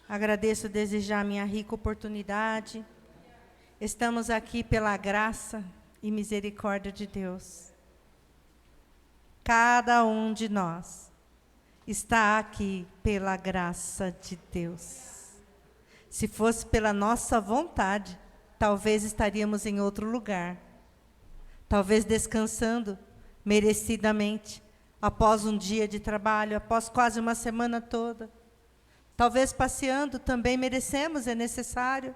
Agradeço desde já a minha rica oportunidade. Estamos aqui pela graça e misericórdia de Deus. Cada um de nós está aqui pela graça de Deus. Se fosse pela nossa vontade, talvez estaríamos em outro lugar. Talvez descansando merecidamente, após um dia de trabalho, após quase uma semana toda. Talvez passeando também merecemos, é necessário.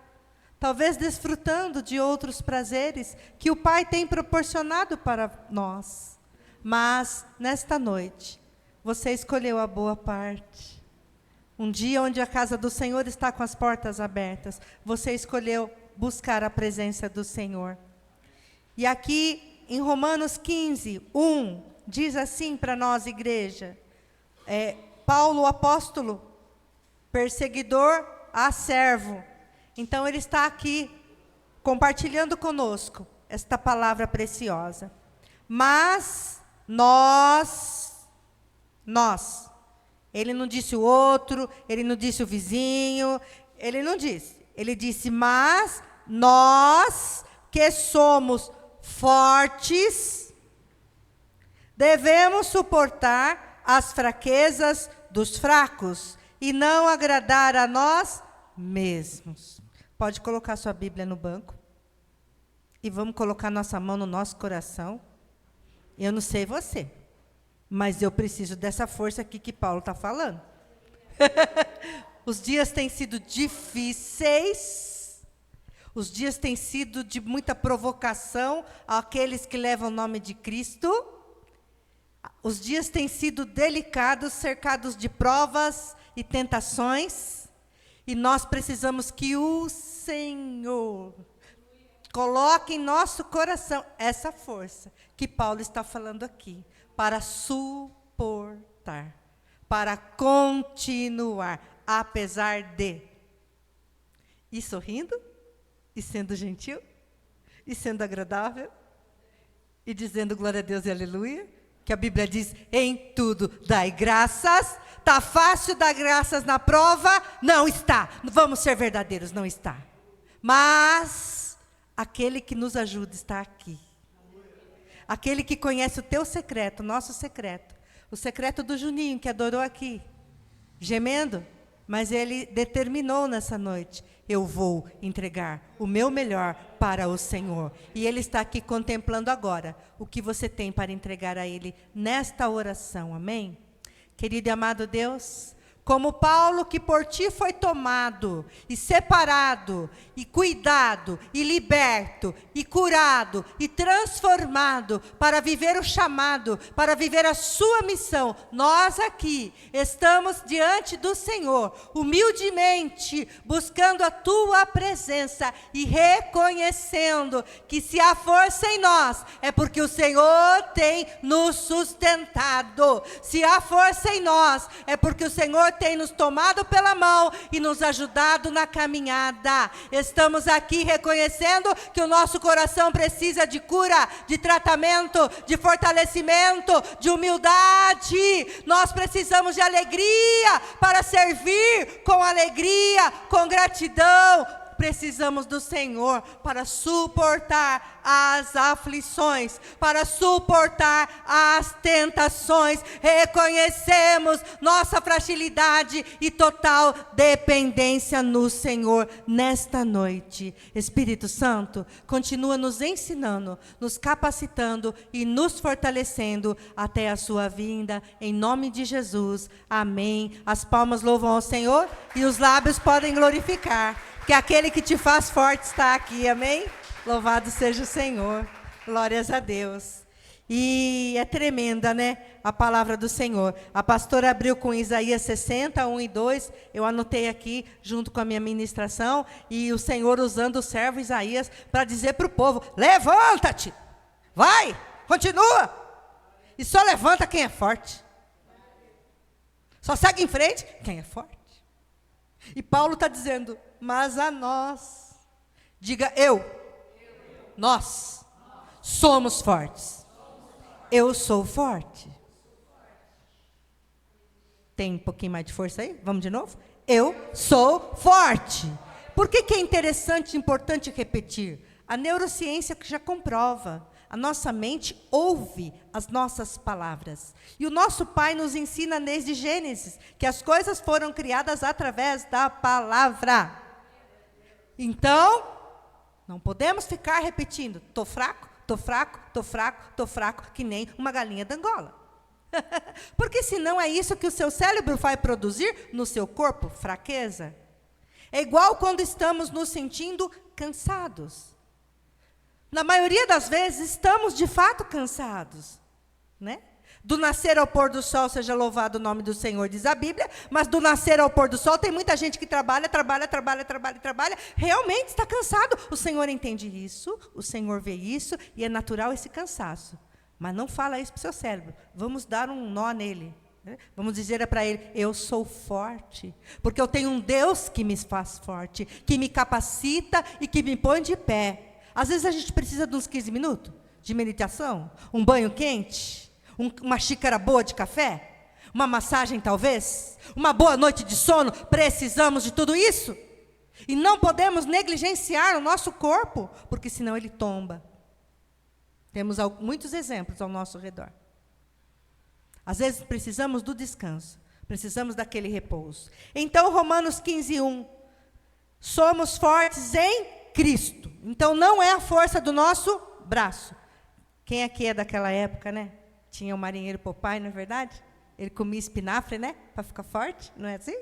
Talvez desfrutando de outros prazeres que o Pai tem proporcionado para nós. Mas, nesta noite, você escolheu a boa parte. Um dia onde a casa do Senhor está com as portas abertas. Você escolheu buscar a presença do Senhor. E aqui, em Romanos 15, 1, diz assim para nós, igreja. Paulo, o apóstolo, perseguidor a servo. Então, ele está aqui, compartilhando conosco esta palavra preciosa. Mas, nós, ele não disse o outro, ele não disse o vizinho, ele não disse. Ele disse, mas nós que somos fortes, devemos suportar as fraquezas dos fracos e não agradar a nós mesmos. Pode colocar sua Bíblia no banco. E vamos colocar nossa mão no nosso coração. Eu não sei você, mas eu preciso dessa força aqui que Paulo está falando. Os dias têm sido difíceis. Os dias têm sido de muita provocação àqueles que levam o nome de Cristo. Os dias têm sido delicados, cercados de provas e tentações. E nós precisamos que o Senhor coloque em nosso coração essa força que Paulo está falando aqui, para suportar, para continuar, apesar de. E sorrindo, e sendo gentil, e sendo agradável, e dizendo glória a Deus e aleluia, que a Bíblia diz, em tudo dai graças. Está fácil dar graças na prova? Não está. Vamos ser verdadeiros, não está. Mas aquele que nos ajuda está aqui. Aquele que conhece o teu secreto, o nosso secreto. O secreto do Juninho, que adorou aqui, gemendo. Mas ele determinou nessa noite, eu vou entregar o meu melhor para o Senhor. E Ele está aqui contemplando agora o que você tem para entregar a Ele nesta oração, amém? Querido e amado Deus, como Paulo que por ti foi tomado, e separado, e cuidado, e liberto, e curado, e transformado, para viver o chamado, para viver a sua missão, nós aqui estamos diante do Senhor, humildemente, buscando a tua presença, e reconhecendo que se há força em nós, é porque o Senhor tem nos sustentado, se há força em nós, é porque o Senhor tem nos tomado pela mão e nos ajudado na caminhada. Estamos aqui reconhecendo que o nosso coração precisa de cura, de tratamento, de fortalecimento, de humildade. Nós precisamos de alegria para servir com alegria, com gratidão. Precisamos do Senhor para suportar as aflições, para suportar as tentações. Reconhecemos nossa fragilidade e total dependência no Senhor nesta noite. Espírito Santo, continua nos ensinando, nos capacitando e nos fortalecendo até a sua vinda, em nome de Jesus. Amém. As palmas louvam ao Senhor e os lábios podem glorificar. Que aquele que te faz forte está aqui, amém? Louvado seja o Senhor, glórias a Deus. E é tremenda, né, a palavra do Senhor. A pastora abriu com Isaías 60, 1 e 2, eu anotei aqui, junto com a minha ministração, e o Senhor usando o servo Isaías para dizer para o povo, levanta-te, vai, continua, e só levanta quem é forte. Só segue em frente quem é forte. E Paulo está dizendo, mas a nós, diga nós somos fortes. Eu sou forte. Tem um pouquinho mais de força aí? Vamos de novo? Eu sou forte. Por que é interessante e importante repetir? A neurociência que já comprova. A nossa mente ouve as nossas palavras. E o nosso Pai nos ensina desde Gênesis que as coisas foram criadas através da palavra. Então, não podemos ficar repetindo, estou fraco, estou fraco, estou fraco, estou fraco, que nem uma galinha de Angola. Porque senão é isso que o seu cérebro vai produzir no seu corpo, fraqueza. É igual quando estamos nos sentindo cansados. Na maioria das vezes, estamos de fato cansados, né? Do nascer ao pôr do sol, seja louvado o nome do Senhor, diz a Bíblia, mas do nascer ao pôr do sol, tem muita gente que trabalha, realmente está cansado. O Senhor entende isso, o Senhor vê isso, e é natural esse cansaço. Mas não fala isso para o seu cérebro, vamos dar um nó nele. Né? Vamos dizer para ele, eu sou forte, porque eu tenho um Deus que me faz forte, que me capacita e que me põe de pé. Às vezes a gente precisa de uns 15 minutos de meditação, um banho quente, uma xícara boa de café, uma massagem talvez, uma boa noite de sono. Precisamos de tudo isso. E não podemos negligenciar o nosso corpo, porque senão ele tomba. Temos muitos exemplos ao nosso redor. Às vezes precisamos do descanso, precisamos daquele repouso. Então, Romanos 15:1, somos fortes em Cristo. Então, não é a força do nosso braço. Quem aqui é daquela época, né? Tinha o marinheiro Popeye, não é verdade? Ele comia espinafre, né? Para ficar forte, não é assim?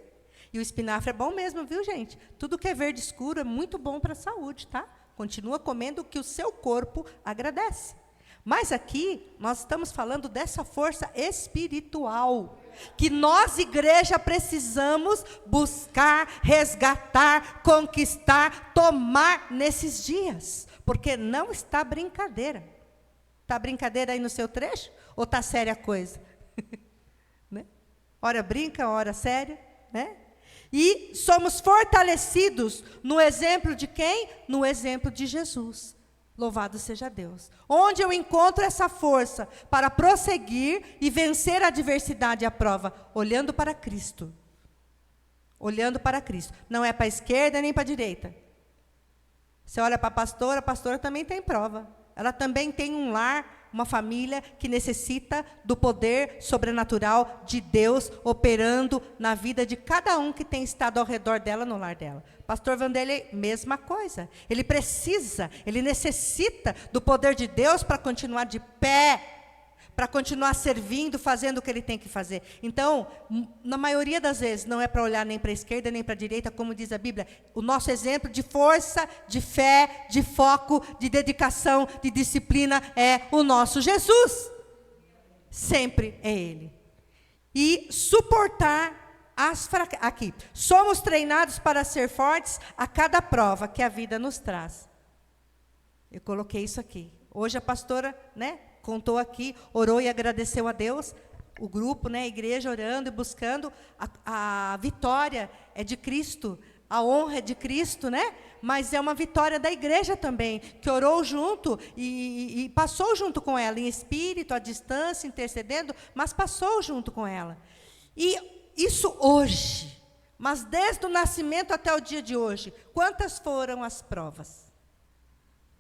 E o espinafre é bom mesmo, viu, gente? Tudo que é verde escuro é muito bom para a saúde, tá? Continua comendo o que o seu corpo agradece. Mas aqui, nós estamos falando dessa força espiritual, que nós, igreja, precisamos buscar, resgatar, conquistar, tomar nesses dias. Porque não está brincadeira. Está brincadeira aí no seu trecho? Ou está séria a coisa? Né? Ora brinca, ora séria, né? E somos fortalecidos no exemplo de quem? No exemplo de Jesus. Louvado seja Deus. Onde eu encontro essa força para prosseguir e vencer a adversidade e a prova? Olhando para Cristo. Olhando para Cristo. Não é para a esquerda nem para a direita. Você olha para a pastora também tem prova. Ela também tem um lar, uma família que necessita do poder sobrenatural de Deus operando na vida de cada um que tem estado ao redor dela, no lar dela. Pastor Vanderlei, mesma coisa. Ele precisa, ele necessita do poder de Deus para continuar de pé, para continuar servindo, fazendo o que ele tem que fazer. Então, na maioria das vezes, não é para olhar nem para a esquerda, nem para a direita, como diz a Bíblia. O nosso exemplo de força, de fé, de foco, de dedicação, de disciplina é o nosso Jesus. Sempre é Ele. E suportar as fraquezas. Aqui, somos treinados para ser fortes a cada prova que a vida nos traz. Eu coloquei isso aqui. Hoje a pastora, né, contou aqui, orou e agradeceu a Deus, o grupo, né, a igreja orando e buscando, a vitória é de Cristo, a honra é de Cristo, né? Mas é uma vitória da igreja também, que orou junto e passou junto com ela, em espírito, à distância, intercedendo, mas passou junto com ela. E isso hoje, mas desde o nascimento até o dia de hoje, quantas foram as provas?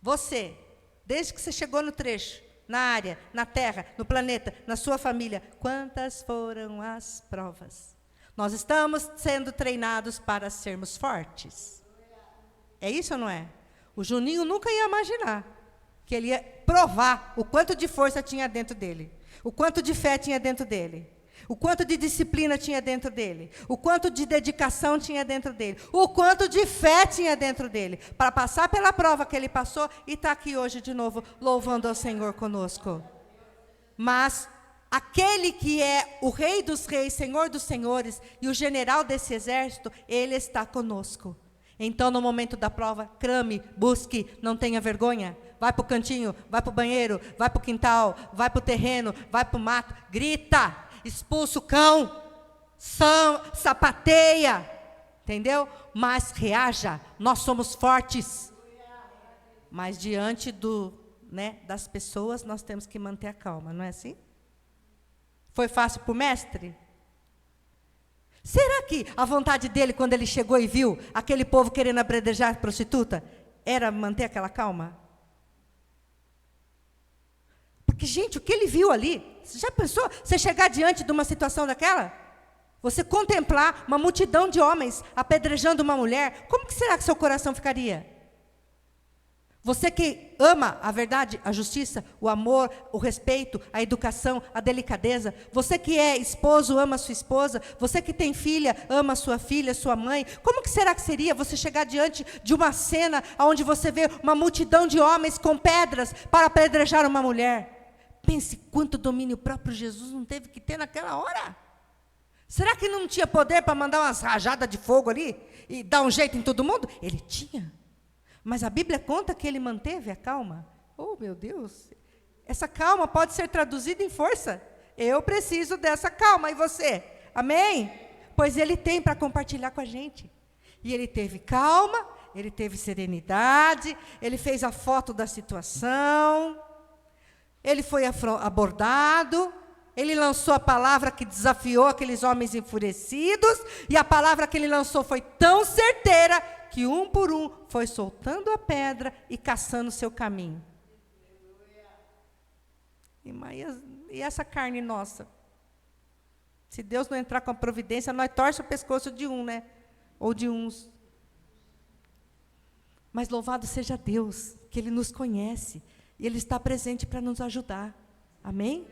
Você, desde que você chegou no trecho, na área, na terra, no planeta, na sua família, quantas foram as provas? Nós estamos sendo treinados para sermos fortes. É isso ou não é? O Juninho nunca ia imaginar que ele ia provar o quanto de força tinha dentro dele, o quanto de fé tinha dentro dele, o quanto de disciplina tinha dentro dele, o quanto de dedicação tinha dentro dele, o quanto de fé tinha dentro dele, para passar pela prova que ele passou e estar aqui hoje de novo, louvando ao Senhor conosco. Mas aquele que é o Rei dos Reis, Senhor dos Senhores e o general desse exército, ele está conosco. Então, no momento da prova, clame, busque, não tenha vergonha. Vai para o cantinho, vai para o banheiro, vai para o quintal, vai para o terreno, vai para o mato, grita. Expulsa o cão, sapateia, entendeu? Mas reaja, nós somos fortes. Mas diante das pessoas, nós temos que manter a calma, não é assim? Foi fácil para o mestre? Será que a vontade dele, quando ele chegou e viu aquele povo querendo apedrejar a prostituta, era manter aquela calma? Porque, gente, o que ele viu ali, você já pensou você chegar diante de uma situação daquela? Você contemplar uma multidão de homens apedrejando uma mulher, como que será que seu coração ficaria? Você que ama a verdade, a justiça, o amor, o respeito, a educação, a delicadeza, você que é esposo, ama sua esposa, você que tem filha, ama sua filha, sua mãe, como que será que seria você chegar diante de uma cena onde você vê uma multidão de homens com pedras para apedrejar uma mulher? Pense quanto domínio próprio Jesus não teve que ter naquela hora. Será que não tinha poder para mandar umas rajadas de fogo ali e dar um jeito em todo mundo? Ele tinha. Mas a Bíblia conta que ele manteve a calma. Oh, meu Deus! Essa calma pode ser traduzida em força. Eu preciso dessa calma, e você? Amém? Pois ele tem para compartilhar com a gente. E ele teve calma, ele teve serenidade, ele fez a foto da situação, ele foi abordado, ele lançou a palavra que desafiou aqueles homens enfurecidos, e a palavra que ele lançou foi tão certeira que um por um foi soltando a pedra e caçando o seu caminho. E essa carne nossa? Se Deus não entrar com a providência, nós torcemos o pescoço de um, né? Ou de uns. Mas louvado seja Deus, que Ele nos conhece, e Ele está presente para nos ajudar. Amém?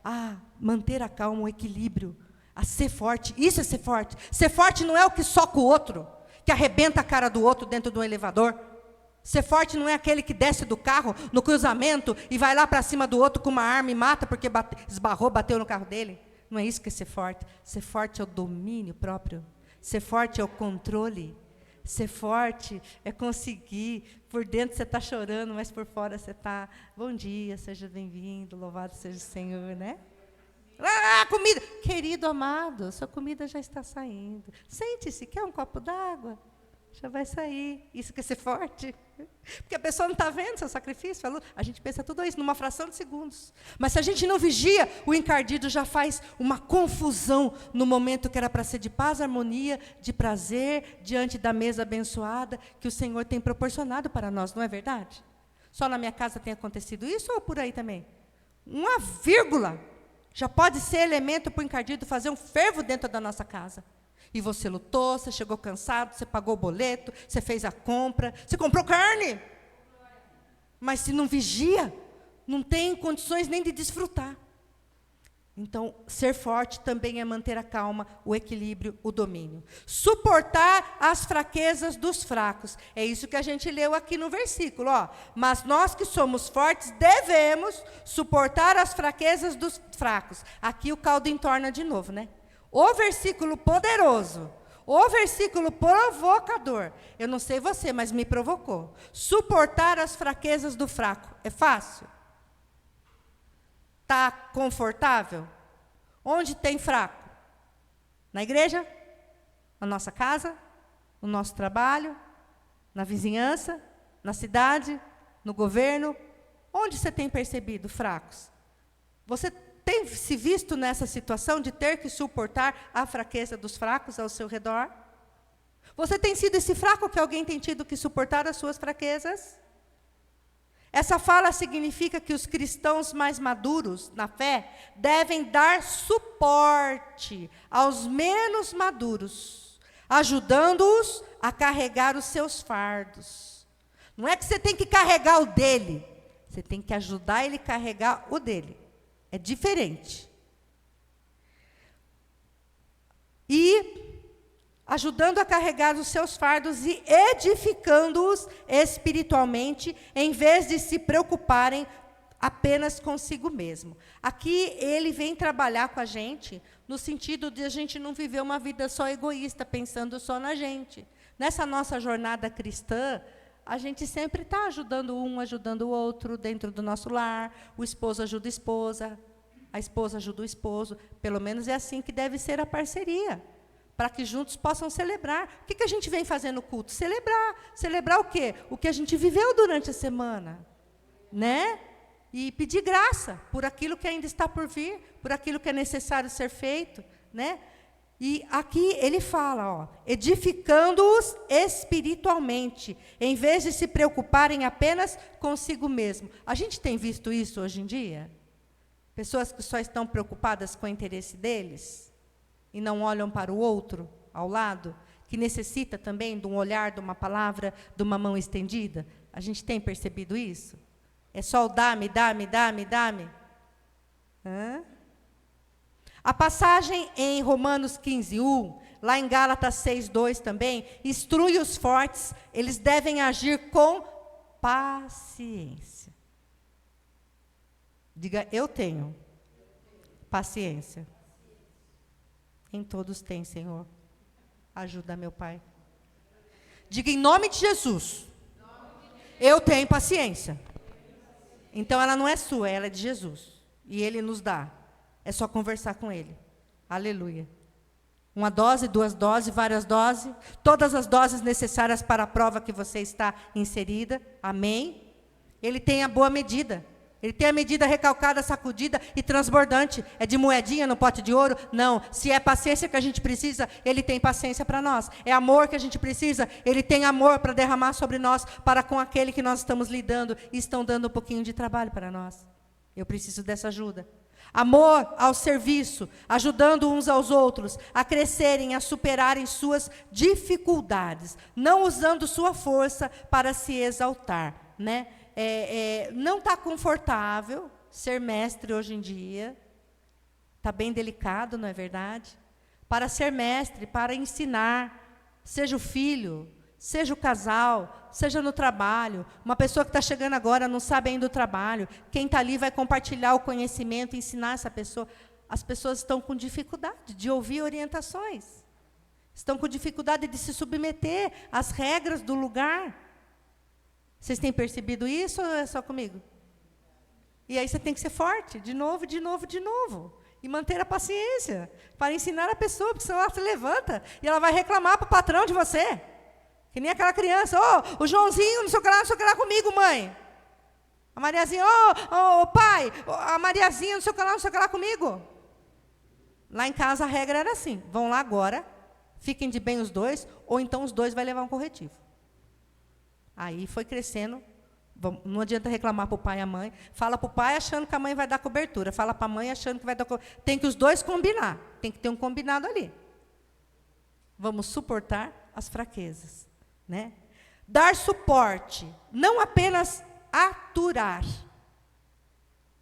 A manter a calma, o equilíbrio, a ser forte. Isso é ser forte. Ser forte não é o que soca o outro, que arrebenta a cara do outro dentro do elevador. Ser forte não é aquele que desce do carro no cruzamento e vai lá para cima do outro com uma arma e mata porque esbarrou, bateu no carro dele. Não é isso que é ser forte. Ser forte é o domínio próprio. Ser forte é o controle. Ser forte é conseguir. Por dentro você está chorando, mas por fora você está, bom dia, seja bem-vindo, louvado seja o Senhor, né? Comida. Querido amado, sua comida já está saindo. Sente-se, quer um copo d'água? Já vai sair. Isso quer ser forte? Porque a pessoa não está vendo seu sacrifício. A gente pensa tudo isso numa fração de segundos. Mas se a gente não vigia, o encardido já faz uma confusão no momento que era para ser de paz, harmonia, de prazer, diante da mesa abençoada que o Senhor tem proporcionado para nós, não é verdade? Só na minha casa tem acontecido isso ou por aí também? Uma vírgula já pode ser elemento para o encardido fazer um fervo dentro da nossa casa. E você lutou, você chegou cansado, você pagou o boleto, você fez a compra, você comprou carne. Mas se não vigia, não tem condições nem de desfrutar. Então, ser forte também é manter a calma, o equilíbrio, o domínio. Suportar as fraquezas dos fracos. É isso que a gente leu aqui no versículo. Ó. Mas nós que somos fortes devemos suportar as fraquezas dos fracos. Aqui o caldo entorna de novo, né? O versículo poderoso, o versículo provocador. Eu não sei você, mas me provocou. Suportar as fraquezas do fraco. É fácil? Está confortável? Onde tem fraco? Na igreja? Na nossa casa? No nosso trabalho? Na vizinhança? Na cidade? No governo? Onde você tem percebido fracos? Você tem se visto nessa situação de ter que suportar a fraqueza dos fracos ao seu redor? Você tem sido esse fraco que alguém tem tido que suportar as suas fraquezas? Essa fala significa que os cristãos mais maduros na fé devem dar suporte aos menos maduros, ajudando-os a carregar os seus fardos. Não é que você tem que carregar o dele, você tem que ajudar ele a carregar o dele. É diferente. E ajudando a carregar os seus fardos e edificando-os espiritualmente, em vez de se preocuparem apenas consigo mesmo. Aqui ele vem trabalhar com a gente, no sentido de a gente não viver uma vida só egoísta, pensando só na gente. Nessa nossa jornada cristã, a gente sempre está ajudando um, ajudando o outro, dentro do nosso lar. O esposo ajuda a esposa ajuda o esposo. Pelo menos é assim que deve ser a parceria, para que juntos possam celebrar. O que a gente vem fazer no culto? Celebrar. Celebrar o quê? O que a gente viveu durante a semana, né? E pedir graça por aquilo que ainda está por vir, por aquilo que é necessário ser feito, né? E aqui ele fala, ó, edificando-os espiritualmente, em vez de se preocuparem apenas consigo mesmo. A gente tem visto isso hoje em dia? Pessoas que só estão preocupadas com o interesse deles e não olham para o outro ao lado, que necessita também de um olhar, de uma palavra, de uma mão estendida. A gente tem percebido isso? É só o dá-me, dá-me, dá-me, dá-me. A passagem em Romanos 15:1, lá em Gálatas 6:2 também, instrui os fortes, eles devem agir com paciência. Diga, eu tenho paciência. Em todos tem, Senhor. Ajuda, meu Pai. Diga, em nome de Jesus, eu tenho paciência. Então, ela não é sua, ela é de Jesus. E Ele nos dá. É só conversar com Ele. Aleluia. Uma dose, duas doses, várias doses. Todas as doses necessárias para a prova que você está inserida. Amém? Ele tem a boa medida. Ele tem a medida recalcada, sacudida e transbordante. É de moedinha no pote de ouro? Não. Se é paciência que a gente precisa, Ele tem paciência para nós. É amor que a gente precisa, Ele tem amor para derramar sobre nós, para com aquele que nós estamos lidando e estão dando um pouquinho de trabalho para nós. Eu preciso dessa ajuda. Amor ao serviço, ajudando uns aos outros a crescerem, a superarem suas dificuldades, não usando sua força para se exaltar, né? Não está confortável ser mestre hoje em dia, está bem delicado, não é verdade? Para ser mestre, para ensinar, seja o filho, seja o casal, seja no trabalho, uma pessoa que está chegando agora, não sabe ainda o trabalho, quem está ali vai compartilhar o conhecimento, ensinar essa pessoa. As pessoas estão com dificuldade de ouvir orientações, estão com dificuldade de se submeter às regras do lugar. Vocês têm percebido isso ou é só comigo? E aí você tem que ser forte, de novo, de novo, de novo. E manter a paciência, para ensinar a pessoa, porque senão ela se levanta e ela vai reclamar para o patrão de você. Que nem aquela criança, o Joãozinho, não sei o que lá comigo, mãe. A Mariazinha, pai, a Mariazinha, não sei o que lá comigo. Lá em casa a regra era assim, vão lá agora, fiquem de bem os dois, ou então os dois vai levar um corretivo. Aí foi crescendo, não adianta reclamar para o pai e a mãe, fala para o pai achando que a mãe vai dar cobertura, fala para a mãe achando que vai dar cobertura. Tem que os dois combinar, tem que ter um combinado ali. Vamos suportar as fraquezas, né? Dar suporte, não apenas aturar.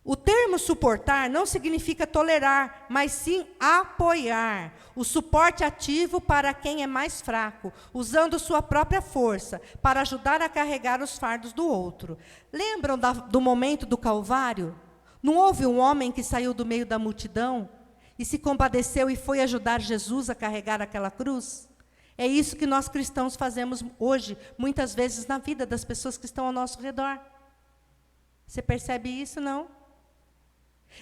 O termo suportar não significa tolerar, mas sim apoiar. O suporte ativo para quem é mais fraco, usando sua própria força para ajudar a carregar os fardos do outro. Lembram do momento do Calvário? Não houve um homem que saiu do meio da multidão e se compadeceu e foi ajudar Jesus a carregar aquela cruz? É isso que nós cristãos fazemos hoje, muitas vezes na vida das pessoas que estão ao nosso redor. Você percebe isso, não?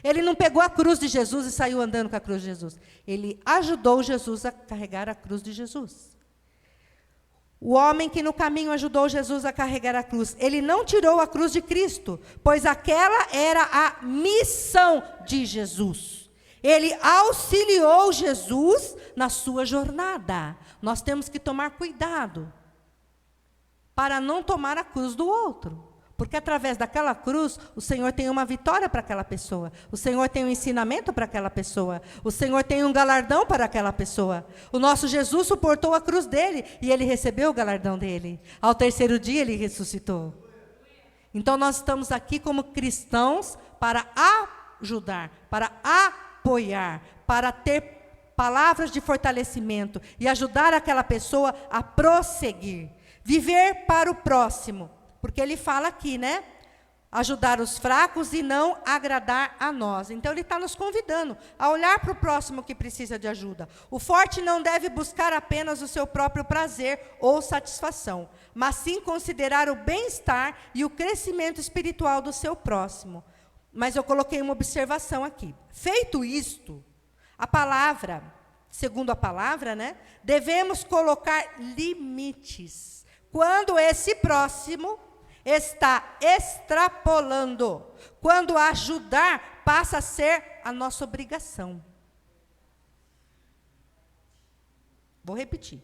Ele não pegou a cruz de Jesus e saiu andando com a cruz de Jesus. Ele ajudou Jesus a carregar a cruz de Jesus. O homem que no caminho ajudou Jesus a carregar a cruz, ele não tirou a cruz de Cristo, pois aquela era a missão de Jesus. Ele auxiliou Jesus na sua jornada. Nós temos que tomar cuidado para não tomar a cruz do outro. Porque através daquela cruz, o Senhor tem uma vitória para aquela pessoa. O Senhor tem um ensinamento para aquela pessoa. O Senhor tem um galardão para aquela pessoa. O nosso Jesus suportou a cruz dele e ele recebeu o galardão dele. Ao terceiro dia, ele ressuscitou. Então, nós estamos aqui como cristãos para ajudar, para apoiar, para ter palavras de fortalecimento e ajudar aquela pessoa a prosseguir. Viver para o próximo. Porque ele fala aqui, né? Ajudar os fracos e não agradar a nós. Então, ele está nos convidando a olhar para o próximo que precisa de ajuda. O forte não deve buscar apenas o seu próprio prazer ou satisfação, mas sim considerar o bem-estar e o crescimento espiritual do seu próximo. Mas eu coloquei uma observação aqui. Feito isto, a palavra, segundo a palavra, né? Devemos colocar limites. Quando esse próximo está extrapolando, quando ajudar passa a ser a nossa obrigação. Vou repetir.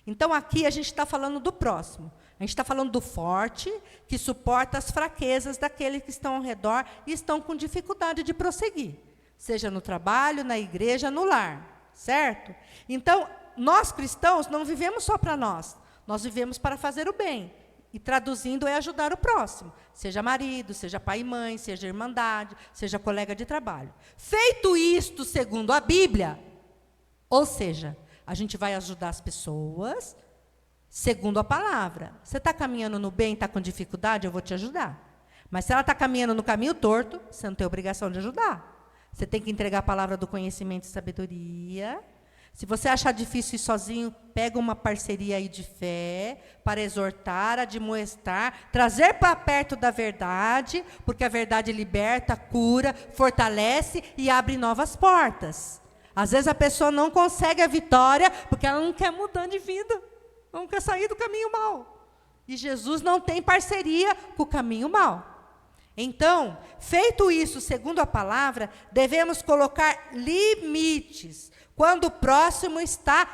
Então, aqui a gente está falando do próximo. A gente está falando do forte, que suporta as fraquezas daqueles que estão ao redor e estão com dificuldade de prosseguir. Seja no trabalho, na igreja, no lar. Certo? Então, nós cristãos não vivemos só para nós. Nós vivemos para fazer o bem. E traduzindo é ajudar o próximo. Seja marido, seja pai e mãe, seja irmandade, seja colega de trabalho. Feito isto segundo a Bíblia, ou seja, a gente vai ajudar as pessoas segundo a palavra. Você está caminhando no bem, está com dificuldade, eu vou te ajudar. Mas se ela está caminhando no caminho torto, você não tem obrigação de ajudar. Você tem que entregar a palavra do conhecimento e sabedoria. Se você achar difícil ir sozinho, pega uma parceria aí de fé para exortar, admoestar, trazer para perto da verdade, porque a verdade liberta, cura, fortalece e abre novas portas. Às vezes a pessoa não consegue a vitória porque ela não quer mudar de vida, não quer sair do caminho mau. E Jesus não tem parceria com o caminho mau. Então, feito isso segundo a palavra, devemos colocar limites. Quando o próximo está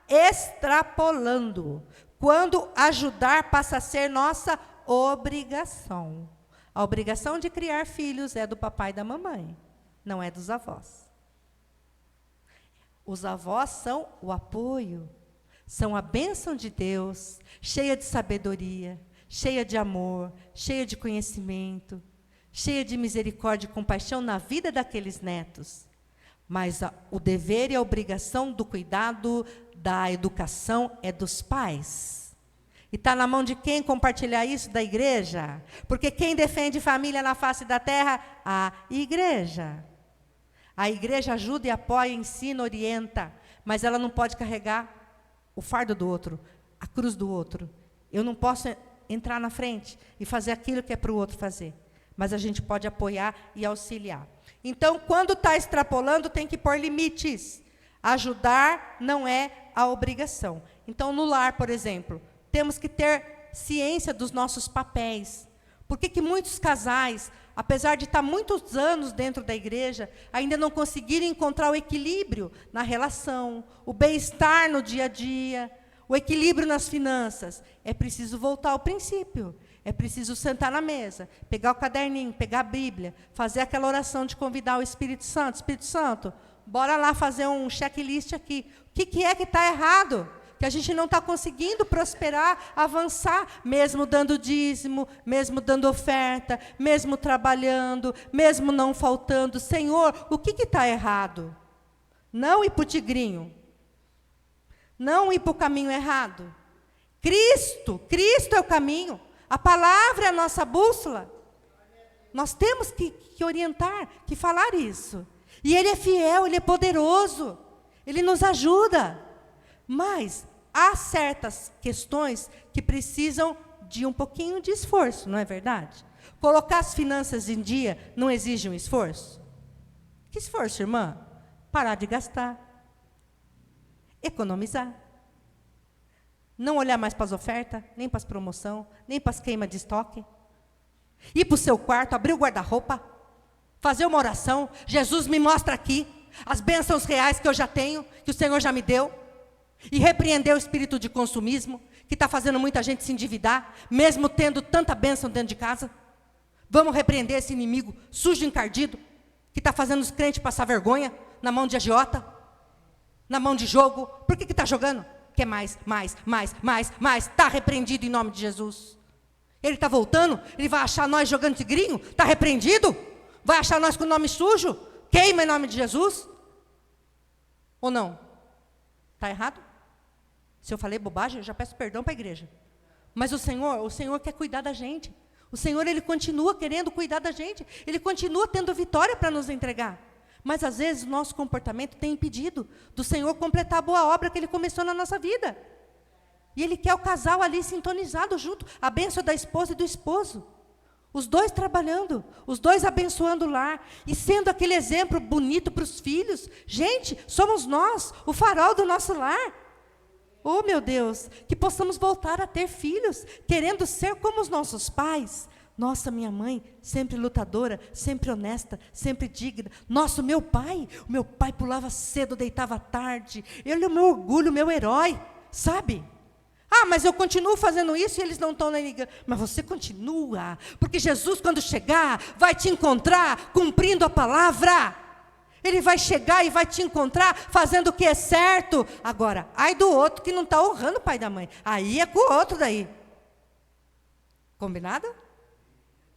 extrapolando. Quando ajudar passa a ser nossa obrigação. A obrigação de criar filhos é do papai e da mamãe, não é dos avós. Os avós são o apoio, são a bênção de Deus, cheia de sabedoria, cheia de amor, cheia de conhecimento, cheia de misericórdia e compaixão na vida daqueles netos. Mas o dever e a obrigação do cuidado, da educação, é dos pais. E está na mão de quem compartilhar isso? Da igreja. Porque quem defende família na face da terra? A igreja. A igreja ajuda e apoia, ensina, orienta. Mas ela não pode carregar o fardo do outro, a cruz do outro. Eu não posso entrar na frente e fazer aquilo que é para o outro fazer. Mas a gente pode apoiar e auxiliar. Então, quando está extrapolando, tem que pôr limites. Ajudar não é a obrigação. Então, no lar, por exemplo, temos que ter ciência dos nossos papéis. Por que muitos casais, apesar de estar muitos anos dentro da igreja, ainda não conseguiram encontrar o equilíbrio na relação, o bem-estar no dia a dia, o equilíbrio nas finanças? É preciso voltar ao princípio. É preciso sentar na mesa, pegar o caderninho, pegar a Bíblia, fazer aquela oração de convidar o Espírito Santo. Espírito Santo, bora lá fazer um checklist aqui. O que é que está errado? Que a gente não está conseguindo prosperar, avançar, mesmo dando dízimo, mesmo dando oferta, mesmo trabalhando, mesmo não faltando. Senhor, o que está errado? Não ir para o tigrinho. Não ir para o caminho errado. Cristo é o caminho. A palavra é a nossa bússola. Nós temos que orientar, que falar isso. E Ele é fiel, Ele é poderoso. Ele nos ajuda. Mas há certas questões que precisam de um pouquinho de esforço, não é verdade? Colocar as finanças em dia não exige um esforço? Que esforço, irmã? Parar de gastar. Economizar. Não olhar mais para as ofertas, nem para as promoções, nem para as queimas de estoque. Ir para o seu quarto, abrir o guarda-roupa, fazer uma oração. Jesus, me mostra aqui as bênçãos reais que eu já tenho, que o Senhor já me deu. E repreender o espírito de consumismo, que está fazendo muita gente se endividar, mesmo tendo tanta bênção dentro de casa. Vamos repreender esse inimigo sujo e encardido, que está fazendo os crentes passar vergonha na mão de agiota, na mão de jogo. Por que está jogando? Quer mais. Está repreendido em nome de Jesus. Ele está voltando, ele vai achar nós jogando tigrinho? Está repreendido? Vai achar nós com o nome sujo? Queima em nome de Jesus? Ou não? Está errado? Se eu falei bobagem, eu já peço perdão para a igreja. Mas o Senhor quer cuidar da gente. O Senhor, Ele continua querendo cuidar da gente. Ele continua tendo vitória para nos entregar. Mas, às vezes, o nosso comportamento tem impedido do Senhor completar a boa obra que Ele começou na nossa vida. E Ele quer o casal ali sintonizado junto, a bênção da esposa e do esposo. Os dois trabalhando, os dois abençoando o lar, e sendo aquele exemplo bonito para os filhos. Gente, somos nós, o farol do nosso lar. Oh, meu Deus, que possamos voltar a ter filhos, querendo ser como os nossos pais, Nossa, minha mãe, sempre lutadora, sempre honesta, sempre digna. Nossa, o meu pai pulava cedo, deitava tarde. Ele é o meu orgulho, o meu herói, sabe? Ah, mas eu continuo fazendo isso e eles não estão na igreja. Mas você continua, porque Jesus, quando chegar, vai te encontrar cumprindo a palavra. Ele vai chegar e vai te encontrar fazendo o que é certo. Agora, ai do outro que não está honrando o pai e da mãe. Aí é com o outro daí. Combinado?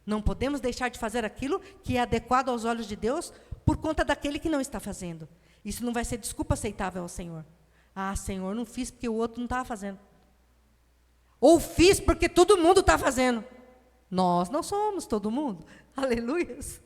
Não podemos deixar de fazer aquilo que é adequado aos olhos de Deus por conta daquele que não está fazendo. Isso não vai ser desculpa aceitável ao Senhor. Ah, Senhor, não fiz porque o outro não estava fazendo. Ou fiz porque todo mundo está fazendo. Nós não somos todo mundo. Aleluias.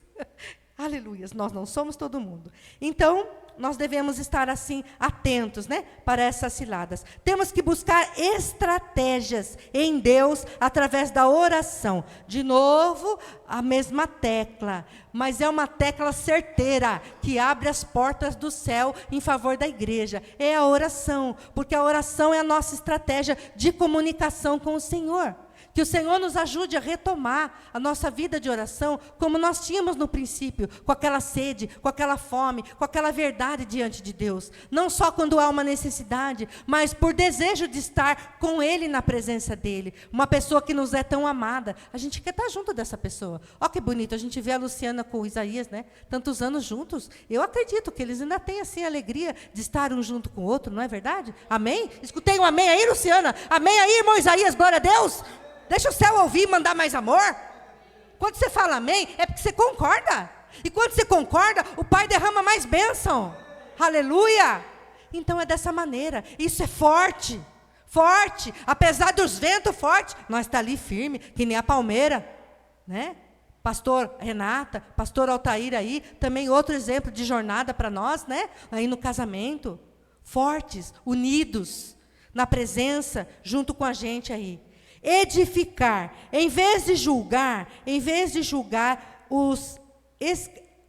Aleluias, nós não somos todo mundo. Então, nós devemos estar assim, atentos, né, para essas ciladas. Temos que buscar estratégias em Deus, através da oração. De novo, a mesma tecla, mas é uma tecla certeira, que abre as portas do céu em favor da igreja. É a oração, porque a oração é a nossa estratégia de comunicação com o Senhor. Que o Senhor nos ajude a retomar a nossa vida de oração como nós tínhamos no princípio, com aquela sede, com aquela fome, com aquela verdade diante de Deus. Não só quando há uma necessidade, mas por desejo de estar com Ele na presença dEle. Uma pessoa que nos é tão amada, a gente quer estar junto dessa pessoa. Olha que bonito, a gente vê a Luciana com o Isaías, né? Tantos anos juntos. Eu acredito que eles ainda têm assim a alegria de estar um junto com o outro, não é verdade? Amém? Escutei um amém aí, Luciana? Amém aí, irmão Isaías, glória a Deus? Deixa o céu ouvir e mandar mais amor. Quando você fala amém, é porque você concorda. E quando você concorda, o Pai derrama mais bênção. Aleluia. Então é dessa maneira. Isso é forte. Forte. Apesar dos ventos fortes, nós está ali firme, que nem a palmeira. Né? Pastor Renata, pastor Altair aí, também outro exemplo de jornada para nós, né? Aí no casamento. Fortes, unidos, na presença, junto com a gente aí. Edificar, em vez de julgar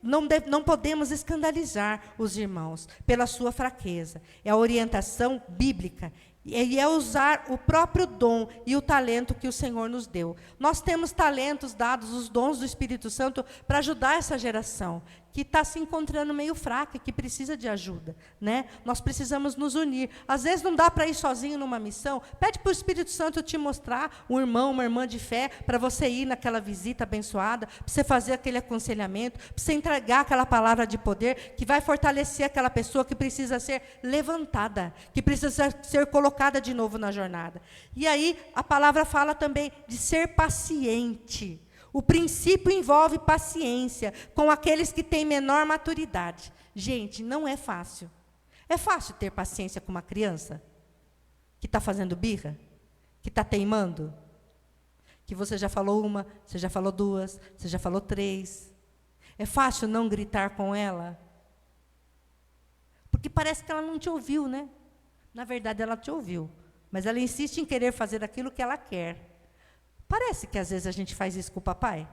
não podemos escandalizar os irmãos pela sua fraqueza. É a orientação bíblica. E é usar o próprio dom e o talento que o Senhor nos deu. Nós temos talentos dados, os dons do Espírito Santo, para ajudar essa geração, que está se encontrando meio fraca, que precisa de ajuda. Né? Nós precisamos nos unir. Às vezes não dá para ir sozinho numa missão. Pede para o Espírito Santo te mostrar um irmão, uma irmã de fé, para você ir naquela visita abençoada, para você fazer aquele aconselhamento, para você entregar aquela palavra de poder, que vai fortalecer aquela pessoa que precisa ser levantada, que precisa ser colocada de novo na jornada. E aí, a palavra fala também de ser paciente. O princípio envolve paciência com aqueles que têm menor maturidade. Gente, não é fácil. É fácil ter paciência com uma criança que está fazendo birra, que está teimando, que você já falou uma, você já falou duas, você já falou três. É fácil não gritar com ela? Porque parece que ela não te ouviu, né? Na verdade, ela te ouviu, mas ela insiste em querer fazer aquilo que ela quer. Parece que às vezes a gente faz isso com o papai.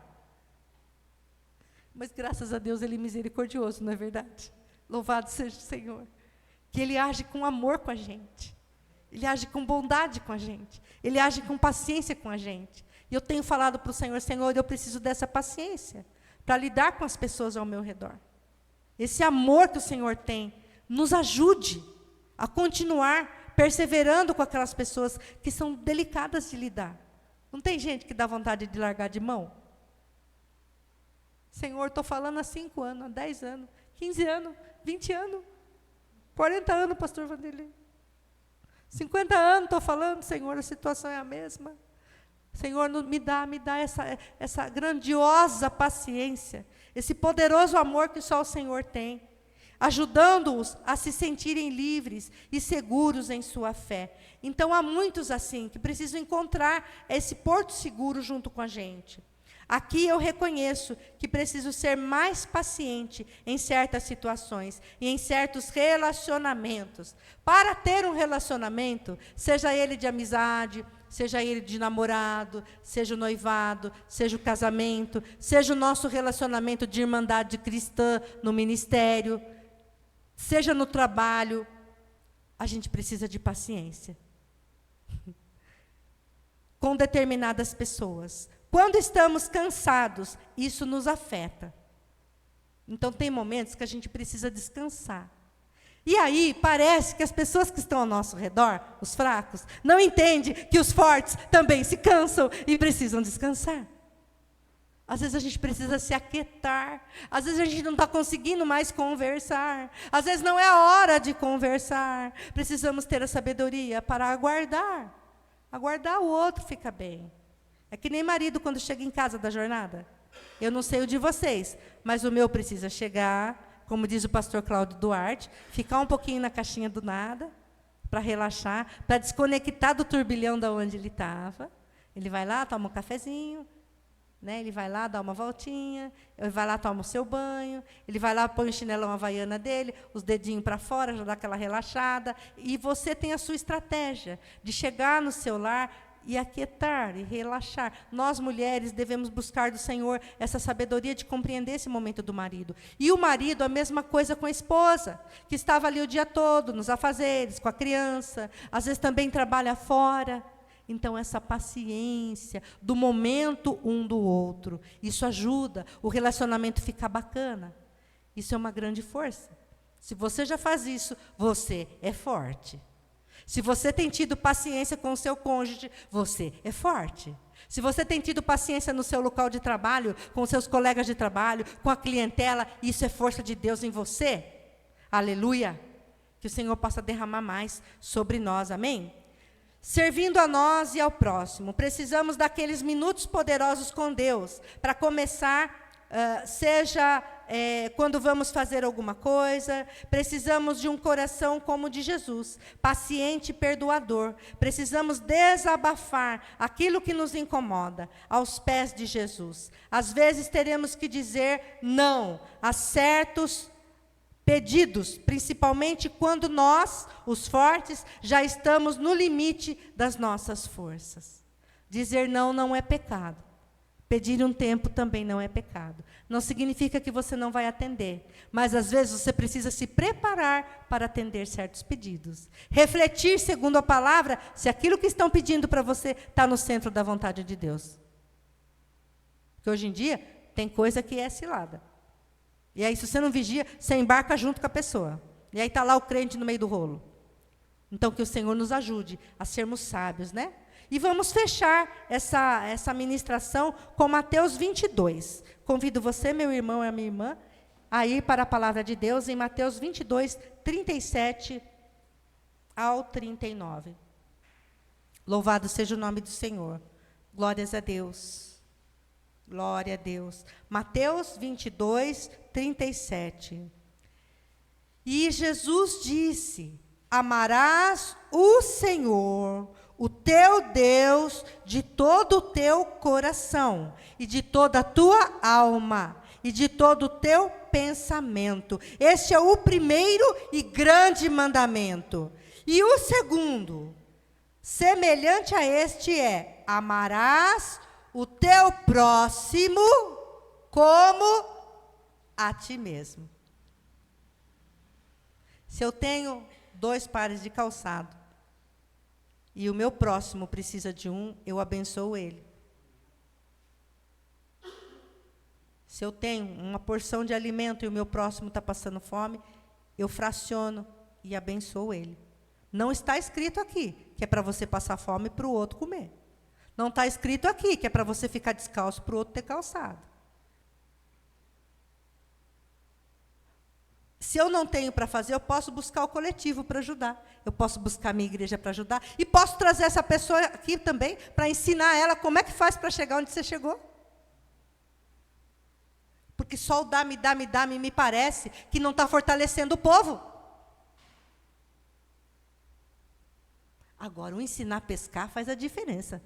Mas graças a Deus Ele é misericordioso, não é verdade? Louvado seja o Senhor. Que Ele age com amor com a gente. Ele age com bondade com a gente. Ele age com paciência com a gente. E eu tenho falado para o Senhor, Senhor, eu preciso dessa paciência para lidar com as pessoas ao meu redor. Esse amor que o Senhor tem, nos ajude a continuar perseverando com aquelas pessoas que são delicadas de lidar. Não tem gente que dá vontade de largar de mão? Senhor, estou falando há 5 anos, há 10 anos, 15 anos, 20 anos, 40 anos, pastor Vanderlei. 50 anos estou falando, Senhor, a situação é a mesma. Senhor, me dá essa grandiosa paciência, esse poderoso amor que só o Senhor tem, ajudando-os a se sentirem livres e seguros em sua fé. Então, há muitos assim, que precisam encontrar esse porto seguro junto com a gente. Aqui eu reconheço que preciso ser mais paciente em certas situações e em certos relacionamentos. Para ter um relacionamento, seja ele de amizade, seja ele de namorado, seja o noivado, seja o casamento, seja o nosso relacionamento de irmandade cristã no ministério, seja no trabalho, a gente precisa de paciência com determinadas pessoas, Quando estamos cansados, isso nos afeta. Então, tem momentos que a gente precisa descansar. E aí, parece que as pessoas que estão ao nosso redor, os fracos, não entendem que os fortes também se cansam e precisam descansar. Às vezes a gente precisa se aquietar. Às vezes a gente não está conseguindo mais conversar. Às vezes não é a hora de conversar. Precisamos ter a sabedoria para aguardar. Aguardar o outro fica bem. É que nem marido quando chega em casa da jornada. Eu não sei o de vocês, mas o meu precisa chegar, como diz o pastor Cláudio Duarte, ficar um pouquinho na caixinha do nada, para relaxar, para desconectar do turbilhão de onde ele estava. Ele vai lá, toma um cafezinho, né? Ele vai lá, dá uma voltinha, ele vai lá, toma o seu banho, ele vai lá, põe o chinelão havaiana dele, os dedinhos para fora, já dá aquela relaxada, e você tem a sua estratégia de chegar no seu lar e aquietar e relaxar. Nós, mulheres, devemos buscar do Senhor essa sabedoria de compreender esse momento do marido. E o marido, a mesma coisa com a esposa, que estava ali o dia todo, nos afazeres, com a criança, às vezes também trabalha fora. Então, essa paciência do momento um do outro, isso ajuda o relacionamento a ficar bacana. Isso é uma grande força. Se você já faz isso, você é forte. Se você tem tido paciência com o seu cônjuge, você é forte. Se você tem tido paciência no seu local de trabalho, com seus colegas de trabalho, com a clientela, isso é força de Deus em você. Aleluia. Que o Senhor possa derramar mais sobre nós, amém? Servindo a nós e ao próximo, precisamos daqueles minutos poderosos com Deus, para começar, seja quando vamos fazer alguma coisa, precisamos de um coração como o de Jesus, paciente e perdoador. Precisamos desabafar aquilo que nos incomoda aos pés de Jesus. Às vezes teremos que dizer não a certos pedidos, principalmente quando nós, os fortes, já estamos no limite das nossas forças. Dizer não não é pecado. Pedir um tempo também não é pecado. Não significa que você não vai atender, mas às vezes você precisa se preparar para atender certos pedidos. Refletir, segundo a palavra, se aquilo que estão pedindo para você está no centro da vontade de Deus. Porque hoje em dia tem coisa que é cilada. E aí, se você não vigia, você embarca junto com a pessoa. E aí está lá o crente no meio do rolo. Então, que o Senhor nos ajude a sermos sábios, né? E vamos fechar essa ministração com Mateus 22. Convido você, meu irmão e a minha irmã, a ir para a palavra de Deus em Mateus 22, 37 ao 39. Louvado seja o nome do Senhor. Glórias a Deus. Glória a Deus. Mateus 22, 37. E Jesus disse: amarás o Senhor, o teu Deus, de todo o teu coração, e de toda a tua alma, e de todo o teu pensamento. Este é o primeiro e grande mandamento. E o segundo, semelhante a este, é: amarás o teu próximo como a ti mesmo. Se eu tenho 2 pares de calçado e o meu próximo precisa de um, eu abençoo ele. Se eu tenho uma porção de alimento e o meu próximo está passando fome, eu fraciono e abençoo ele. Não está escrito aqui que é para você passar fome para o outro comer. Não está escrito aqui que é para você ficar descalço para o outro ter calçado. Se eu não tenho para fazer, eu posso buscar o coletivo para ajudar. Eu posso buscar a minha igreja para ajudar. E posso trazer essa pessoa aqui também para ensinar ela como é que faz para chegar onde você chegou. Porque só o dá-me, dá-me, dá-me, me parece que não está fortalecendo o povo. Agora, o ensinar a pescar faz a diferença.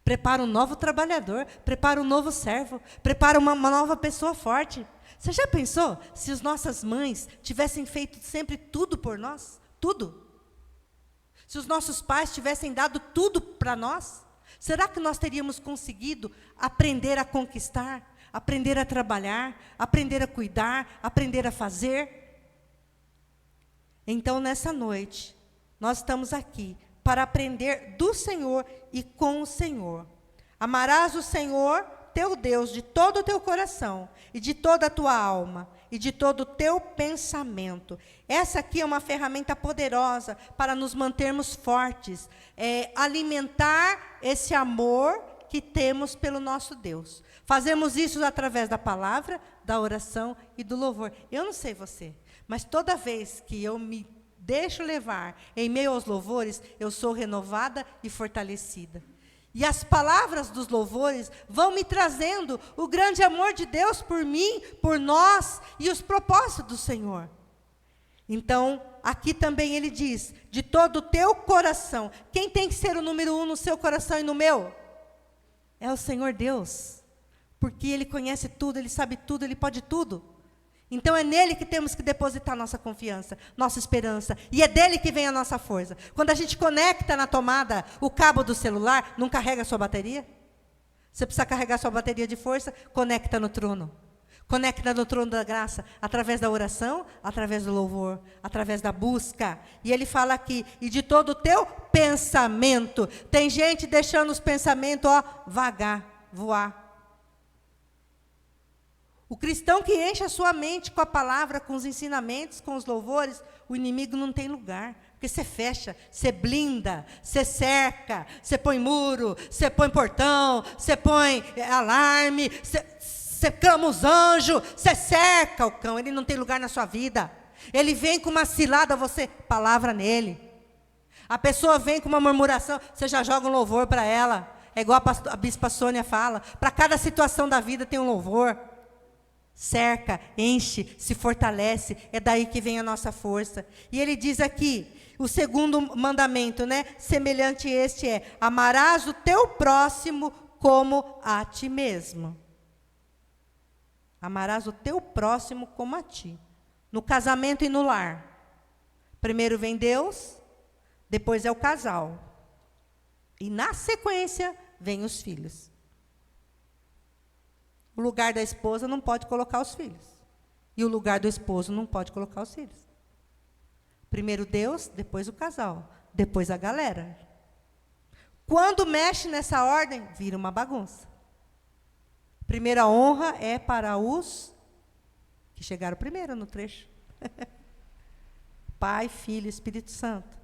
Prepara um novo trabalhador, prepara um novo servo, prepara uma nova pessoa forte. Você já pensou se as nossas mães tivessem feito sempre tudo por nós? Tudo? Se os nossos pais tivessem dado tudo para nós? Será que nós teríamos conseguido aprender a conquistar, aprender a trabalhar, aprender a cuidar, aprender a fazer? Então, nessa noite, nós estamos aqui para aprender do Senhor e com o Senhor. Amarás o Senhor, teu Deus, de todo o teu coração, e de toda a tua alma, e de todo o teu pensamento. Essa aqui é uma ferramenta poderosa para nos mantermos fortes, alimentar esse amor que temos pelo nosso Deus. Fazemos isso através da palavra, da oração e do louvor. Eu não sei você, mas toda vez que eu me deixo levar em meio aos louvores, eu sou renovada e fortalecida. E as palavras dos louvores vão me trazendo o grande amor de Deus por mim, por nós e os propósitos do Senhor. Então, aqui também ele diz, de todo o teu coração. Quem tem que ser o número 1 no seu coração e no meu? É o Senhor Deus. Porque Ele conhece tudo, Ele sabe tudo, Ele pode tudo. Então é nele que temos que depositar nossa confiança, nossa esperança. E é dele que vem a nossa força. Quando a gente conecta na tomada o cabo do celular, não carrega a sua bateria? Você precisa carregar sua bateria de força, conecta no trono. Conecta no trono da graça, através da oração, através do louvor, através da busca. E ele fala aqui, e de todo o teu pensamento. Tem gente deixando os pensamentos, vagar, voar. O cristão que enche a sua mente com a palavra, com os ensinamentos, com os louvores, o inimigo não tem lugar. Porque você fecha, você blinda, você cerca, você põe muro, você põe portão, você põe alarme, você clama os anjos, você cerca o cão, ele não tem lugar na sua vida. Ele vem com uma cilada, você, palavra nele. A pessoa vem com uma murmuração, você já joga um louvor para ela. É igual a bispa Sônia fala, para cada situação da vida tem um louvor. Cerca, enche, se fortalece, é daí que vem a nossa força. E ele diz aqui, o segundo mandamento, semelhante a este é, amarás o teu próximo como a ti mesmo. Amarás o teu próximo como a ti. No casamento e no lar. Primeiro vem Deus, depois é o casal. E na sequência, vem os filhos. O lugar da esposa não pode colocar os filhos. E o lugar do esposo não pode colocar os filhos. Primeiro Deus, depois o casal, depois a galera. Quando mexe nessa ordem, vira uma bagunça. Primeira honra é para os que chegaram primeiro no trecho. Pai, Filho, Espírito Santo.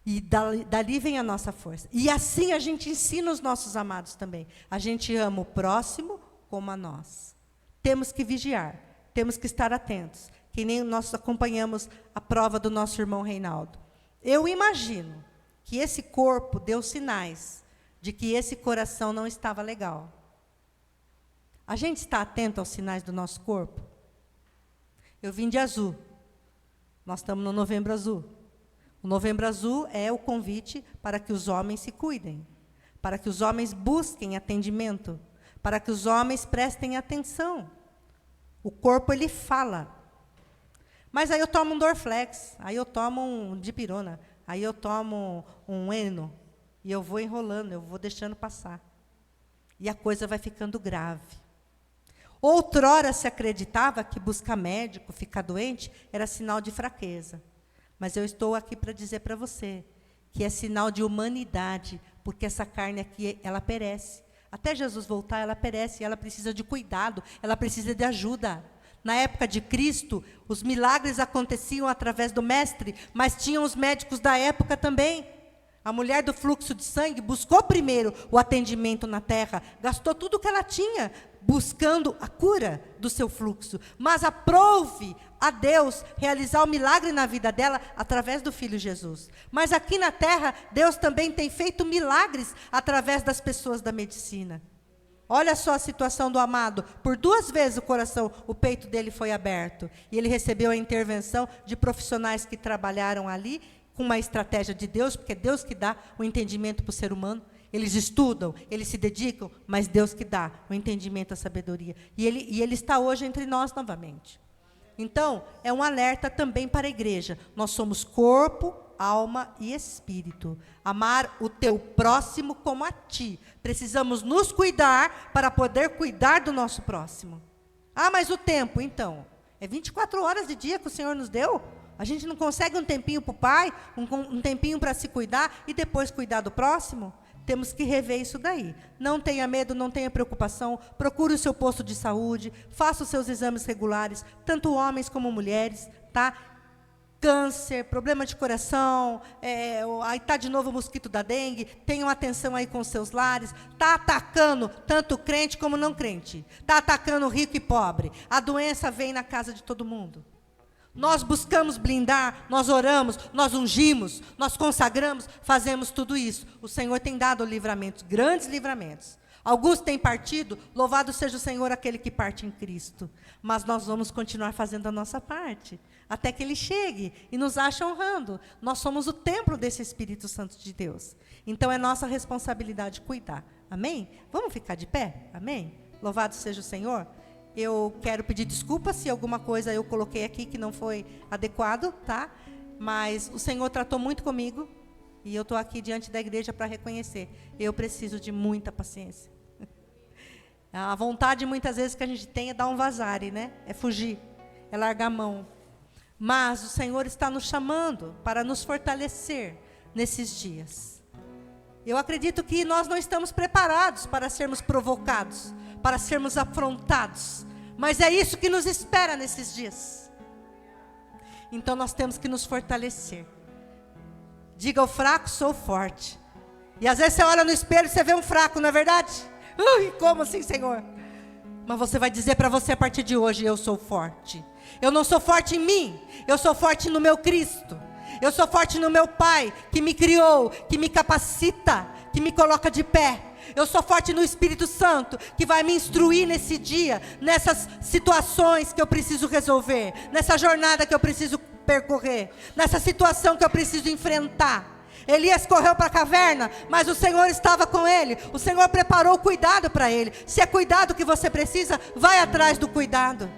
E dali vem a nossa força. E assim a gente ensina os nossos amados também. A gente ama o próximo como a nós. Temos que vigiar, temos que estar atentos, que nem nós acompanhamos a prova do nosso irmão Reinaldo. Eu imagino que esse corpo deu sinais de que esse coração não estava legal. A gente está atento aos sinais do nosso corpo? Eu vim de azul. Nós estamos no Novembro Azul. O Novembro Azul é o convite para que os homens se cuidem, para que os homens busquem atendimento, para que os homens prestem atenção. O corpo, ele fala. Mas aí eu tomo um Dorflex, aí eu tomo um Dipirona, aí eu tomo um Eno, e eu vou enrolando, eu vou deixando passar. E a coisa vai ficando grave. Outrora se acreditava que buscar médico, ficar doente, era sinal de fraqueza. Mas eu estou aqui para dizer para você que é sinal de humanidade, porque essa carne aqui, ela perece. Até Jesus voltar, ela perece, ela precisa de cuidado, ela precisa de ajuda. Na época de Cristo, os milagres aconteciam através do mestre, mas tinham os médicos da época também. A mulher do fluxo de sangue buscou primeiro o atendimento na terra, gastou tudo o que ela tinha, buscando a cura do seu fluxo. Mas aprove a Deus realizar o milagre na vida dela através do Filho Jesus. Mas aqui na terra, Deus também tem feito milagres através das pessoas da medicina. Olha só a situação do amado. Por 2 vezes o peito dele foi aberto. E ele recebeu a intervenção de profissionais que trabalharam ali, com uma estratégia de Deus, porque é Deus que dá o entendimento para o ser humano. Eles estudam, eles se dedicam, mas Deus que dá o entendimento, a sabedoria. E ele está hoje entre nós novamente. Então, é um alerta também para a igreja. Nós somos corpo, alma e espírito. Amar o teu próximo como a ti. Precisamos nos cuidar para poder cuidar do nosso próximo. Ah, mas o tempo, então? É 24 horas de dia que o Senhor nos deu? A gente não consegue um tempinho para o pai, um tempinho para se cuidar e depois cuidar do próximo? Temos que rever isso daí. Não tenha medo, não tenha preocupação. Procure o seu posto de saúde. Faça os seus exames regulares, tanto homens como mulheres, tá? Câncer, problema de coração, aí está de novo o mosquito da dengue. Tenham atenção aí com os seus lares. Está atacando tanto crente como não crente. Está atacando rico e pobre. A doença vem na casa de todo mundo. Nós buscamos blindar, nós oramos, nós ungimos, nós consagramos, fazemos tudo isso. O Senhor tem dado livramentos, grandes livramentos. Alguns têm partido, louvado seja o Senhor aquele que parte em Cristo. Mas nós vamos continuar fazendo a nossa parte, até que Ele chegue e nos ache honrando. Nós somos o templo desse Espírito Santo de Deus. Então é nossa responsabilidade cuidar. Amém? Vamos ficar de pé? Amém? Louvado seja o Senhor. Eu quero pedir desculpa se alguma coisa eu coloquei aqui que não foi adequado, tá? Mas o Senhor tratou muito comigo e eu estou aqui diante da igreja para reconhecer. Eu preciso de muita paciência. A vontade muitas vezes que a gente tem é dar um vazare, né? É fugir, é largar a mão. Mas o Senhor está nos chamando para nos fortalecer nesses dias. Eu acredito que nós não estamos preparados para sermos provocados, para sermos afrontados. Mas é isso que nos espera nesses dias. Então nós temos que nos fortalecer. Diga ao fraco, sou forte. E às vezes você olha no espelho e você vê um fraco, não é verdade? Ui, como assim, Senhor? Mas você vai dizer para você a partir de hoje, eu sou forte. Eu não sou forte em mim, eu sou forte no meu Cristo. Eu sou forte no meu Pai, que me criou, que me capacita, que me coloca de pé. Eu sou forte no Espírito Santo, que vai me instruir nesse dia, nessas situações que eu preciso resolver, nessa jornada que eu preciso percorrer, nessa situação que eu preciso enfrentar. Elias correu para a caverna, mas o Senhor estava com ele. O Senhor preparou o cuidado para ele. Se é cuidado que você precisa, vai atrás do cuidado.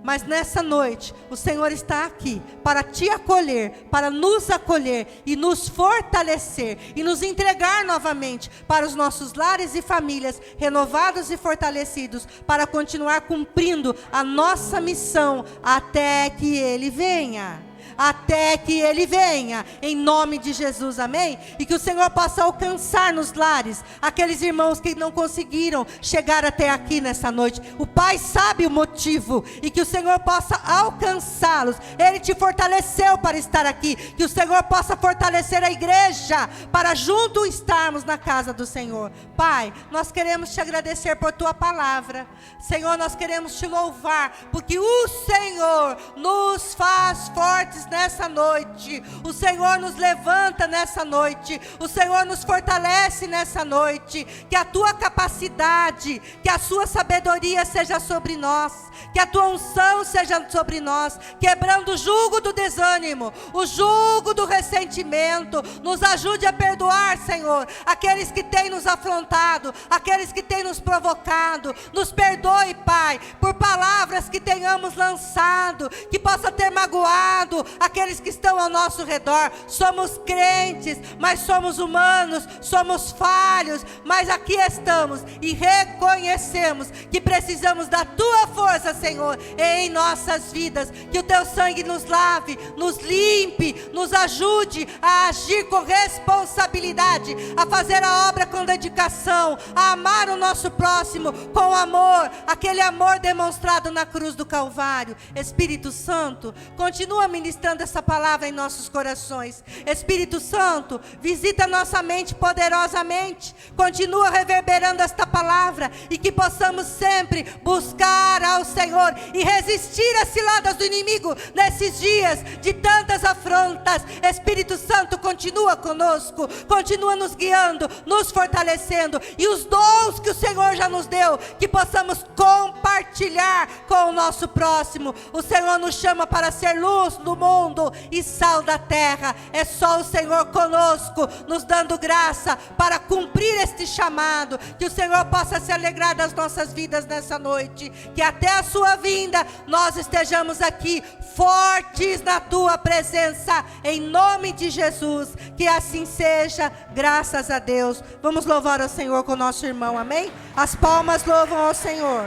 Mas nessa noite, o Senhor está aqui para te acolher, para nos acolher e nos fortalecer e nos entregar novamente para os nossos lares e famílias renovados e fortalecidos, para continuar cumprindo a nossa missão até que Ele venha. Até que Ele venha, em nome de Jesus, amém? E que o Senhor possa alcançar nos lares aqueles irmãos que não conseguiram chegar até aqui nessa noite. O Pai sabe o motivo, e que o Senhor possa alcançá-los. Ele te fortaleceu para estar aqui, que o Senhor possa fortalecer a igreja, para junto estarmos na casa do Senhor. Pai, nós queremos te agradecer por tua palavra. Senhor, nós queremos te louvar, porque o Senhor nos faz fortes nessa noite. O Senhor nos levanta nessa noite. O Senhor nos fortalece nessa noite. Que a tua capacidade, que a sua sabedoria seja sobre nós, que a tua unção seja sobre nós, quebrando o jugo do desânimo, o jugo do ressentimento. Nos ajude a perdoar, Senhor, aqueles que têm nos afrontado, aqueles que têm nos provocado. Nos perdoe, Pai, por palavras que tenhamos lançado, que possa ter magoado aqueles que estão ao nosso redor. Somos crentes, mas somos humanos, somos falhos, mas aqui estamos e reconhecemos que precisamos da tua força, Senhor, em nossas vidas. Que o teu sangue nos lave, nos limpe, nos ajude a agir com responsabilidade, a fazer a obra com dedicação, a amar o nosso próximo com amor, aquele amor demonstrado na cruz do Calvário. Espírito Santo, continua ministrando essa palavra em nossos corações. Espírito Santo, visita nossa mente poderosamente, continua reverberando esta palavra, e que possamos sempre buscar ao Senhor e resistir às ciladas do inimigo nesses dias de tantas afrontas. Espírito Santo, continua conosco, continua nos guiando, nos fortalecendo, e os dons que o Senhor já nos deu, que possamos compartilhar com o nosso próximo. O Senhor nos chama para ser luz no mundo e sal da terra. É só o Senhor conosco, nos dando graça para cumprir este chamado. Que o Senhor possa se alegrar das nossas vidas nessa noite, que até a sua vinda nós estejamos aqui fortes na tua presença, em nome de Jesus. Que assim seja, graças a Deus. Vamos louvar ao Senhor com o nosso irmão, amém? As palmas louvam ao Senhor.